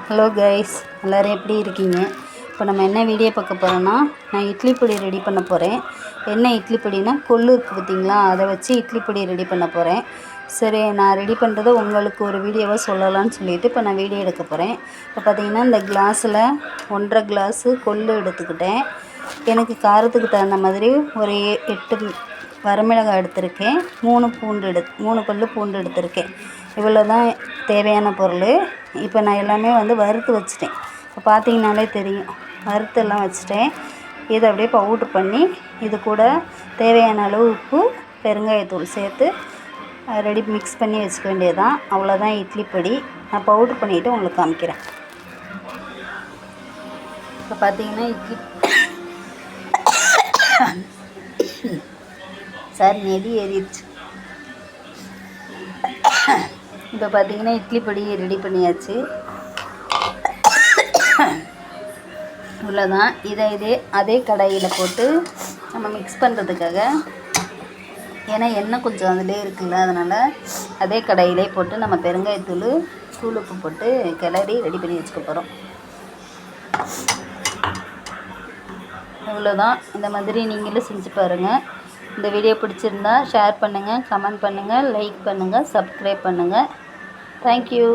Hello guys, எல்லோரும் எப்படி இருக்கீங்க? இப்போ நம்ம என்ன வீடியோ பார்க்க போகிறோன்னா, நான் இட்லி பொடி ரெடி பண்ண போகிறேன். என்ன இட்லி பொடினா கொள்ளு இருக்குது பார்த்தீங்களா, அதை வச்சு இட்லி பொடி ரெடி பண்ண போகிறேன். சரி, நான் ரெடி பண்ணுறதை உங்களுக்கு ஒரு வீடியோவாக சொல்லலாம்னு சொல்லிவிட்டு இப்போ நான் வீடியோ எடுக்க போகிறேன். இப்போ பார்த்தீங்கன்னா இந்த கிளாஸில் 1.5 கிளாஸு கொள்ளு எடுத்துக்கிட்டேன். எனக்கு காரத்துக்கு தகுந்த மாதிரி ஒரு 8 வரமிளகாய் எடுத்திருக்கேன். 3 பல்லு பூண்டு எடுத்திருக்கேன். இவ்வளோ தான் தேவையான பொருள். இப்போ நான் எல்லாமே வறுத்து வச்சுட்டேன். இப்போ பார்த்தீங்கனாலே தெரியும், வறுத்தெல்லாம் வச்சுட்டேன். இதை அப்படியே பவுட்ரு பண்ணி இது கூட தேவையான அளவு உப்பு, பெருங்காயத்தூள் சேர்த்து ரெடி மிக்ஸ் பண்ணி வச்சுக்க வேண்டியதுதான். அவ்வளோதான் இட்லி பொடி. நான் பவுட்ரு பண்ணிவிட்டு உங்களுக்கு காமிக்கிறேன். இப்போ பார்த்தீங்கன்னா நெடி ஏறிடுச்சு. இப்போ பார்த்தீங்கன்னா இட்லி பொடி ரெடி பண்ணியாச்சு. இவ்வளோதான். அதே கடாயில் போட்டு நம்ம மிக்ஸ் பண்ணுறதுக்காக, ஏன்னா எண்ணெய் கொஞ்சம் அதிலே இருக்குல்ல, அதனால் அதே கடாயிலே போட்டு நம்ம பெருங்காயத்தூள், தூள் உப்பு போட்டு கிளறி ரெடி பண்ணி வச்சுக்க போகிறோம். இவ்வளோதான். இந்த மாதிரி நீங்களும் செஞ்சு பாருங்கள். இந்த வீடியோ பிடிச்சிருந்தா ஷேர் பண்ணுங்கள், கமெண்ட் பண்ணுங்கள், லைக் பண்ணுங்கள், சப்ஸ்கிரைப் பண்ணுங்கள். தேங்க்யூ.